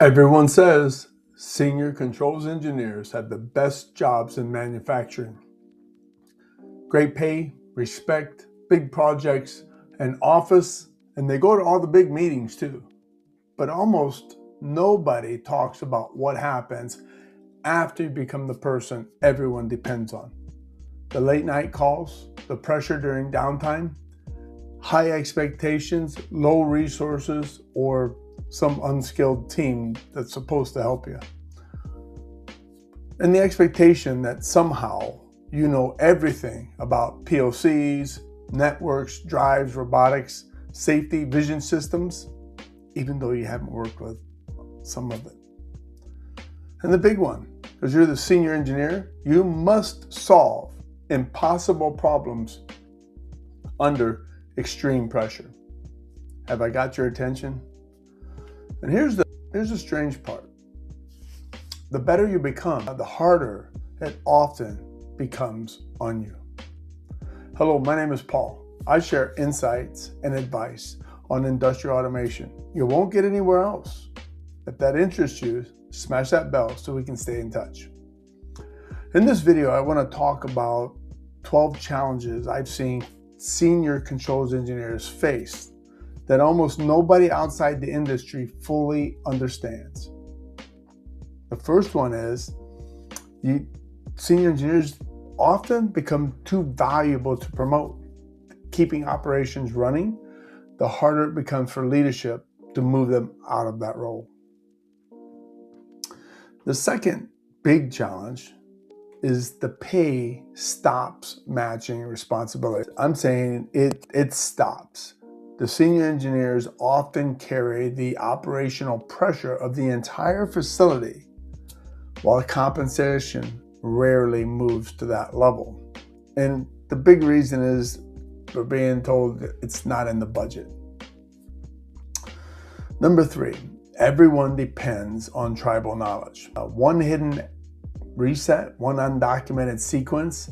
Everyone says senior controls engineers have the best jobs in manufacturing. Great pay, respect, big projects, an office, and they go to all the big meetings too. But almost nobody talks about what happens after you become the person everyone depends on. The late night calls, the pressure during downtime, high expectations, low resources, or some unskilled team that's supposed to help you. And the expectation that somehow you know everything about PLCs, networks, drives, robotics, safety, vision systems, even though you haven't worked with some of it. And the big one, because you're the senior engineer, you must solve impossible problems under extreme pressure. Have I got your attention? And here's the strange part. The better you become, the harder it often becomes on you. Hello, my name is Paul. I share insights and advice on industrial automation. You won't get anywhere else. If that interests you, smash that bell so we can stay in touch. In this video, I want to talk about 12 challenges I've seen senior controls engineers face that almost nobody outside the industry fully understands. The first one is senior engineers often become too valuable to promote. Keeping operations running, the harder it becomes for leadership to move them out of that role. The second big challenge is the pay stops matching responsibility. I'm saying it stops. The senior engineers often carry the operational pressure of the entire facility, while compensation rarely moves to that level. And the big reason is we're being told that it's not in the budget. Number 3, everyone depends on tribal knowledge. One hidden reset, one undocumented sequence,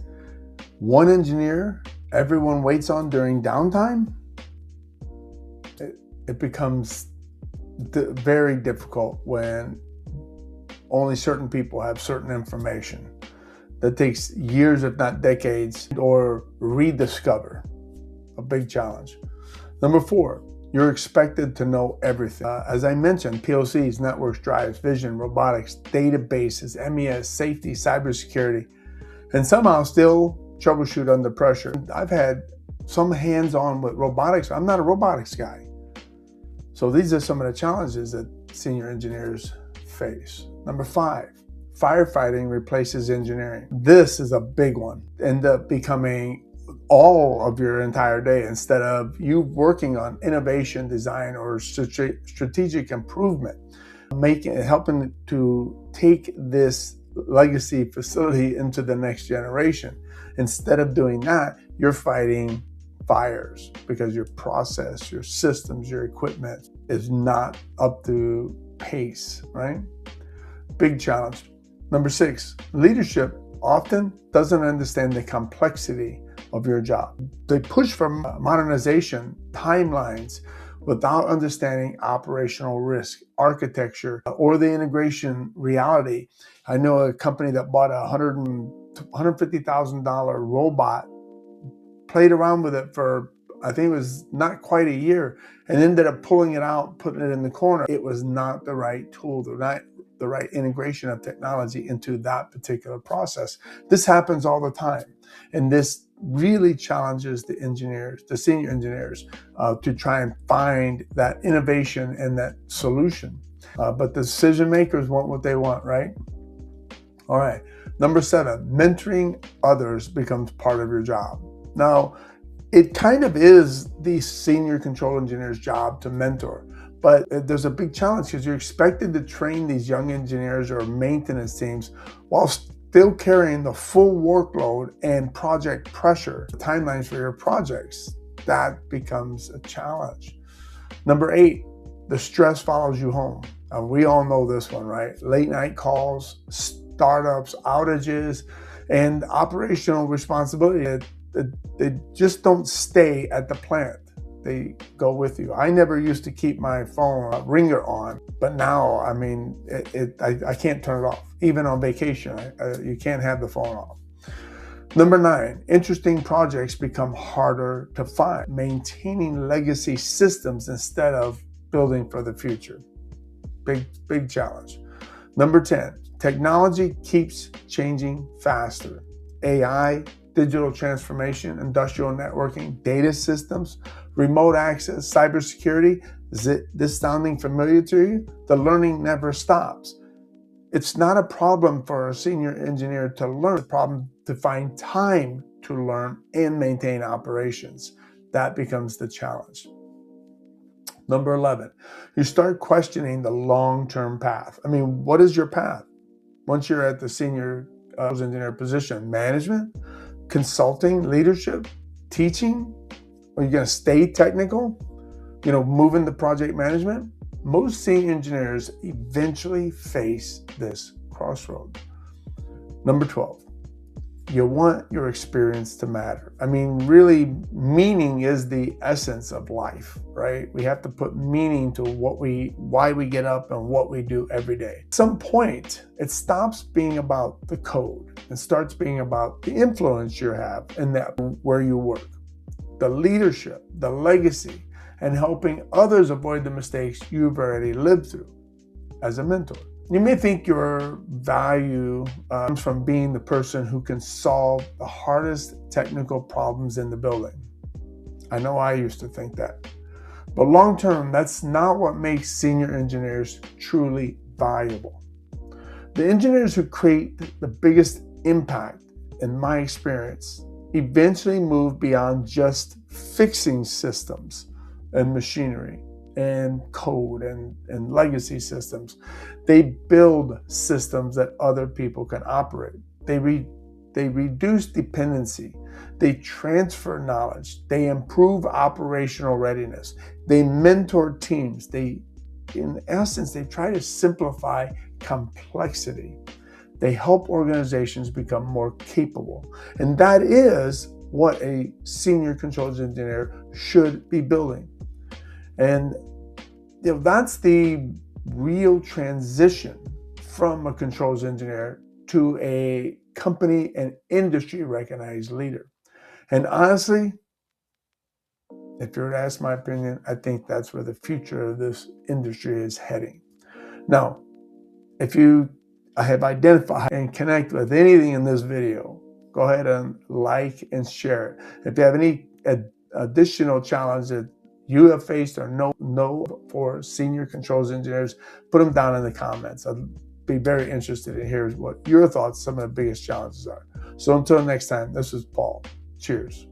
one engineer everyone waits on during downtime. It becomes very difficult when only certain people have certain information that takes years, if not decades, or rediscover. A big challenge. Number 4, you're expected to know everything. As I mentioned, PLCs, networks, drives, vision, robotics, databases, MES, safety, cybersecurity, and somehow still troubleshoot under pressure. I've had some hands-on with robotics. I'm not a robotics guy. So these are some of the challenges that senior engineers face. Number 5, firefighting replaces engineering. This is a big one. End up becoming all of your entire day instead of you working on innovation, design, or strategic improvement, helping to take this legacy facility into the next generation. Instead of doing that, you're fighting fires because your process, your systems, your equipment is not up to pace, right? Big challenge. Number 6, leadership often doesn't understand the complexity of your job. They push for modernization timelines without understanding operational risk, architecture, or the integration reality. I know a company that bought a $150,000 robot, played around with it for, I think it was not quite a year, and ended up pulling it out, putting it in the corner. It was not the right tool, not the right integration of technology into that particular process. This happens all the time. And this really challenges the engineers, the senior engineers, to try and find that innovation and that solution. But the decision makers want what they want, right? All right. Number 7, mentoring others becomes part of your job. Now, it kind of is the senior control engineer's job to mentor, but there's a big challenge because you're expected to train these young engineers or maintenance teams while still carrying the full workload and project pressure, the timelines for your projects. That becomes a challenge. Number 8, the stress follows you home. We all know this one, right? Late night calls, startups, outages, and operational responsibility. They just don't stay at the plant. they go with you. I never used to keep my phone ringer on, but now, I mean, I can't turn it off. Even on vacation, you can't have the phone off. Number 9, interesting projects become harder to find. Maintaining legacy systems instead of building for the future. Big challenge. Number 10, technology keeps changing faster. AI, digital transformation, industrial networking, data systems, remote access, cybersecurity. Is this sounding familiar to you? The learning never stops. It's not a problem for a senior engineer to learn. It's a problem to find time to learn and maintain operations. That becomes the challenge. Number 11, you start questioning the long-term path. I mean, what is your path? Once you're at the senior engineer position, management, consulting, leadership, teaching? Are you going to stay technical? Move into project management? Most senior engineers eventually face this crossroad. Number 12, you want your experience to matter. I mean, really, meaning is the essence of life, right? We have to put meaning to why we get up and what we do every day. At some point, it stops being about the code and starts being about the influence you have in where you work, the leadership, the legacy, and helping others avoid the mistakes you've already lived through as a mentor. You may think your value comes from being the person who can solve the hardest technical problems in the building. I know I used to think that. But long term, that's not what makes senior engineers truly valuable. The engineers who create the biggest impact, in my experience, eventually move beyond just fixing systems and machinery and code and legacy systems. They build systems that other people can operate. They reduce dependency. They transfer knowledge. They improve operational readiness. They mentor teams. In essence, they try to simplify complexity. They help organizations become more capable. And that is what a senior controls engineer should be building. And that's the real transition from a controls engineer to a company and industry recognized leader. And honestly, if you were to ask my opinion, I think that's where the future of this industry is heading. Now, if you have identified and connect with anything in this video, go ahead and like and share it. If you have any additional challenges that you have faced or know for senior controls engineers, put them down in the comments. I'd be very interested in hearing what your thoughts, some of the biggest challenges are. So until next time, this is Paul. Cheers.